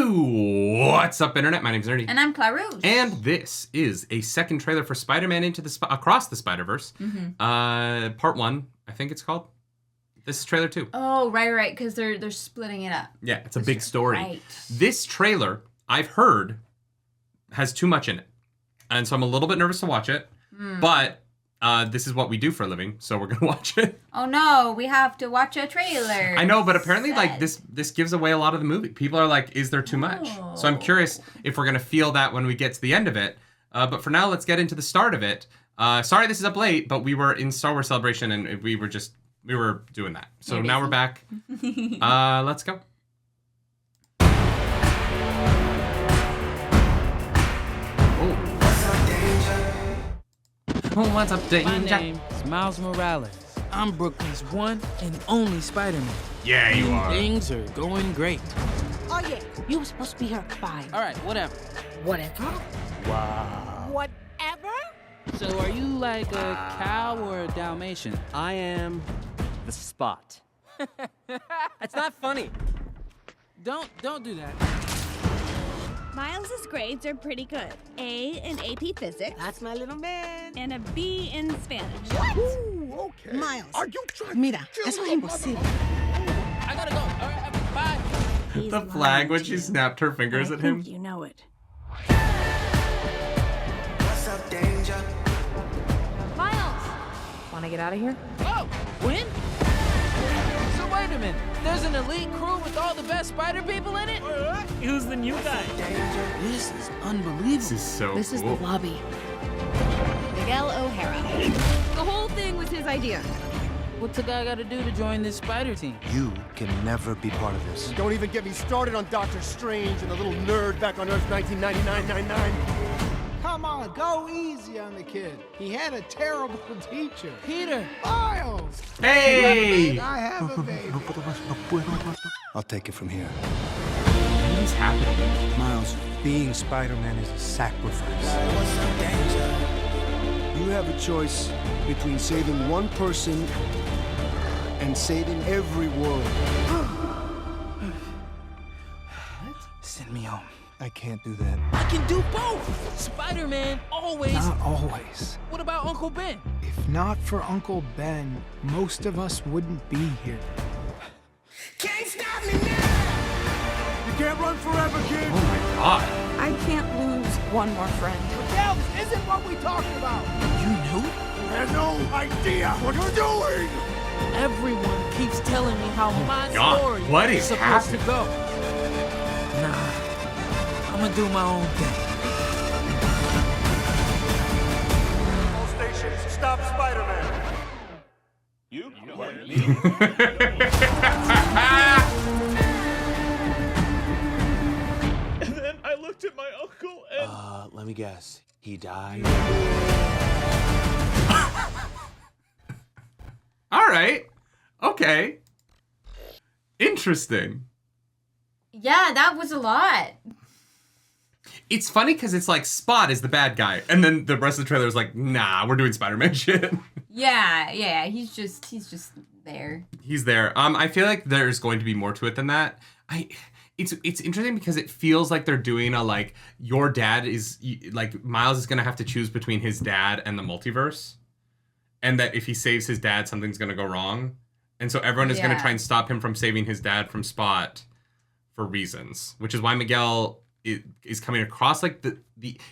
What's up, Internet? My name's Nerdy. And I'm Clarus. And this is a second trailer for Spider-Man Across the Spiderverse. Part 1, I think it's called. This is trailer 2. Oh, right, because they're splitting it up. Yeah, it's a big story. Right. This trailer, I've heard, has too much in it. And so I'm a little bit nervous to watch it. But this is what we do for a living, so we're going to watch it. Oh, no, we have to watch a trailer. I know, but apparently like this gives away a lot of the movie. People are like, is there too much? So I'm curious if we're going to feel that when we get to the end of it. But for now, let's get into the start of it. Sorry this is up late, but we were in Star Wars Celebration and we were doing that. So now we're back. Let's go. What's up, Danger? My name is Miles Morales. I'm Brooklyn's one and only Spider-Man. Yeah, you are. Things are going great. Oh yeah, you were supposed to be here at 5. All right, whatever. Whatever? Wow. Whatever? So are you like a cow or a Dalmatian? I am the Spot. It's not funny. Don't do that. Miles's grades are pretty good. A in AP Physics That's my little man. and a B in Spanish. Ooh, okay. Miles. Are you trying Mira, eso es imposible. I gotta go. All right, bye. He's The flag lying when to she you. snapped her fingers I at him. think you know it. What's up, danger? Miles! Want to get out of here? Oh, Gwen? So wait a minute. There's an elite crew with all the best spider people in it? Who's the new guy? This is unbelievable. This is so This is cool. the lobby. Miguel O'Hara. The whole thing was his idea. What's a guy got to do to join this spider team? You can never be part of this. Don't even get me started on Doctor Strange and the little nerd back on Earth 1999-99. Come on, go easy on the kid. He had a terrible teacher. Peter. Miles! Hey! I have a baby. I'll take it from here. What is happening? Miles, being Spider-Man is a sacrifice. What's up, danger? You have a choice between saving one person and saving every world. Send me home. I can't do that. I can do both. Spider-Man always. Not always. What about Uncle Ben? If not for Uncle Ben, most of us wouldn't be here. Can't stop me now! You can't run forever, kid! Oh my god. I can't lose one more friend. Miguel, this isn't what we talked about. You knew? I have no idea what you're doing! Everyone keeps telling me how my God, story what is supposed happening? to go. Nah, I'm gonna do my own thing. All stations, stop Spider-Man! And then I looked at my uncle and... Let me guess. He died? All right. Okay. Interesting. Yeah, that was a lot. It's funny because it's like Spot is the bad guy, and then the rest of the trailer is like, nah, we're doing Spider-Man shit. Yeah, he's just there. He's there. I feel like there's going to be more to it than that. It's interesting because it feels like they're doing a like your dad is like Miles is gonna have to choose between his dad and the multiverse, and that if he saves his dad, something's gonna go wrong, and so everyone is gonna Yeah. try and stop him from saving his dad from Spot for reasons, which is why Miguel is coming across like the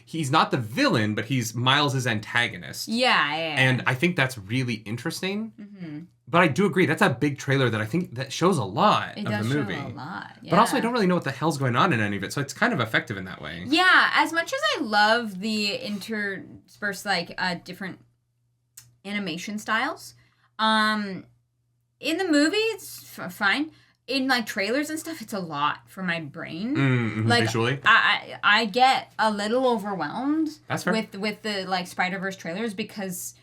he's not the villain, but he's Miles's antagonist. Yeah. And I think that's really interesting. Mm-hmm. But I do agree, that's a big trailer that I think that shows a lot It of does the movie. show a lot. Yeah. But also I don't really know what the hell's going on in any of it, so it's kind of effective in that way. Yeah, as much as I love the interspersed like different animation styles, in the movie it's fine. In like trailers and stuff, it's a lot for my brain. Like visually. I get a little overwhelmed. That's fair. with the like Spider-Verse trailers because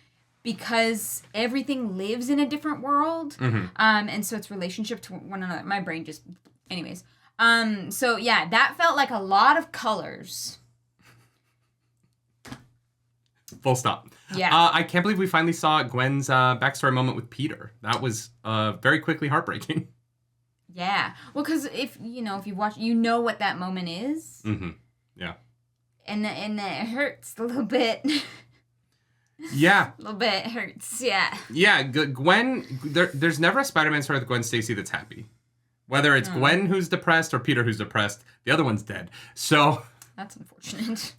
everything lives in a different world. And so its relationship to one another. My brain just, anyways. So yeah, that felt like a lot of colors. Full stop. Yeah. I can't believe we finally saw Gwen's backstory moment with Peter. That was very quickly heartbreaking. Yeah. Well, because if you watch, you know what that moment is. Mm-hmm. Yeah. And it hurts a little bit. Yeah. A little bit hurts, yeah. Yeah, Gwen, there's never a Spider-Man story with Gwen Stacy that's happy. Whether it's Gwen who's depressed or Peter who's depressed, the other one's dead. So... That's unfortunate.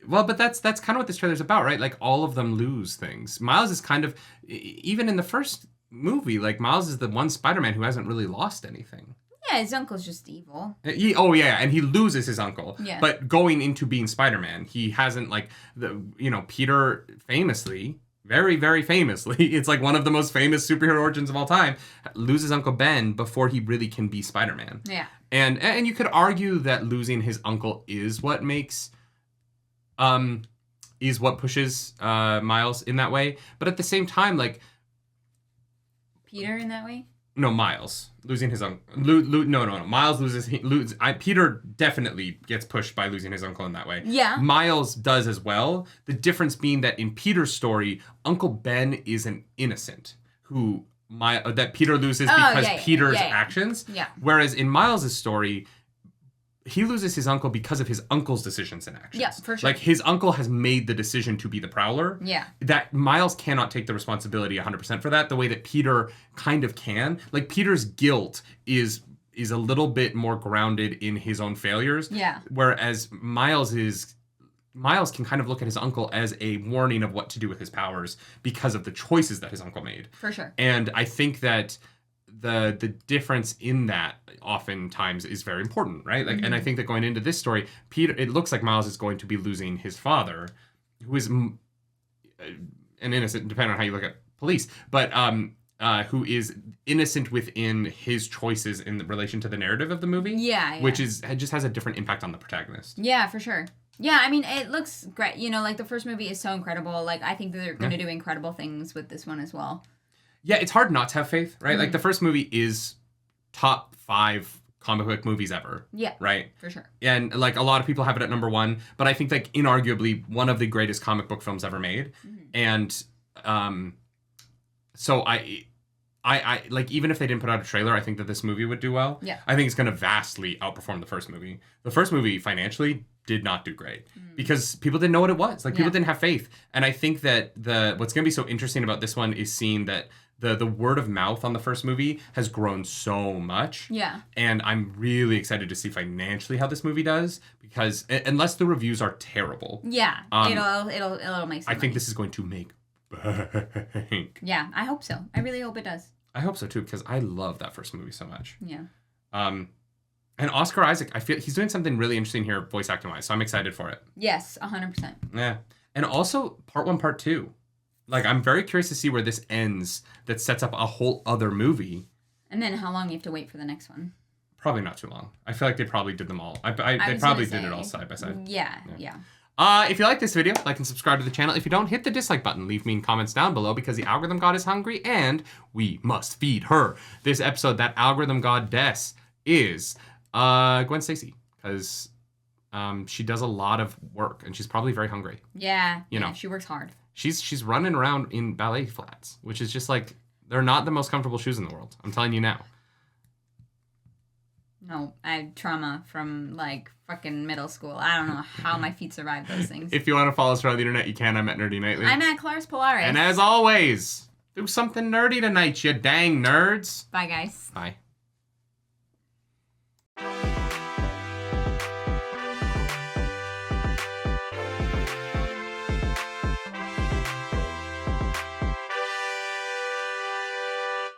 Well, but that's kind of what this trailer's about, right? Like, all of them lose things. Miles is kind of... Even in the first movie, like, Miles is the one Spider-Man who hasn't really lost anything. Yeah, his uncle's just evil. And he loses his uncle. Yeah. But going into being Spider-Man, he hasn't, like, Peter famously, very, very famously, it's like one of the most famous superhero origins of all time, loses Uncle Ben before he really can be Spider-Man. Yeah. And you could argue that losing his uncle is what makes, is what pushes Miles in that way. But at the same time, like... Peter in that way? No, Miles losing his uncle. No. Miles loses. Peter definitely gets pushed by losing his uncle in that way. Yeah. Miles does as well. The difference being that in Peter's story, Uncle Ben is an innocent that Peter loses because Peter's actions. Yeah. Whereas in Miles's story, he loses his uncle because of his uncle's decisions and actions. Yeah, for sure. Like, his uncle has made the decision to be the Prowler. Yeah. That Miles cannot take the responsibility 100% for that, the way that Peter kind of can. Like, Peter's guilt is a little bit more grounded in his own failures. Yeah. Whereas Miles can kind of look at his uncle as a warning of what to do with his powers because of the choices that his uncle made. For sure. And I think that the difference in that oftentimes is very important, right? Like, and I think that going into this story, it looks like Miles is going to be losing his father, who is an innocent, depending on how you look at police, but who is innocent within his choices in relation to the narrative of the movie. Yeah. Which just has a different impact on the protagonist. Yeah, for sure. Yeah, I mean, it looks great. Like, the first movie is so incredible. Like, I think that they're going to do incredible things with this one as well. Yeah, it's hard not to have faith, right? Like, the first movie is top 5 comic book movies ever. Yeah. Right? For sure. And, like, a lot of people have it at number 1, but I think, like, inarguably one of the greatest comic book films ever made. And so I like, even if they didn't put out a trailer, I think that this movie would do well. Yeah. I think it's going to vastly outperform the first movie. The first movie financially did not do great because people didn't know what it was. Like, people didn't have faith. And I think that what's going to be so interesting about this one is seeing that the word of mouth on the first movie has grown so much. Yeah. And I'm really excited to see financially how this movie does, because unless the reviews are terrible. Yeah. It'll make some I money. think this is going to make bank. Yeah, I hope so. I really hope it does. I hope so too, because I love that first movie so much. Yeah. And Oscar Isaac, I feel he's doing something really interesting here, voice acting wise. So I'm excited for it. Yes, 100%. Yeah. And also part 1, part 2. Like, I'm very curious to see where this ends that sets up a whole other movie. And then how long you have to wait for the next one? Probably not too long. I feel like they probably did them all. They probably did it all side by side. Yeah. If you like this video, like and subscribe to the channel. If you don't, hit the dislike button. Leave mean comments down below, because the algorithm god is hungry and we must feed her. This episode, that algorithm goddess is Gwen Stacy, because she does a lot of work and she's probably very hungry. Yeah. You know, she works hard. She's running around in ballet flats, which is just like, they're not the most comfortable shoes in the world. I'm telling you now. No, I had trauma from, like, fucking middle school. I don't know how my feet survived those things. If you want to follow us around the internet, you can. I'm at Nerdy Nightly. I'm at Claris Polaris. And as always, do something nerdy tonight, you dang nerds. Bye, guys. Bye.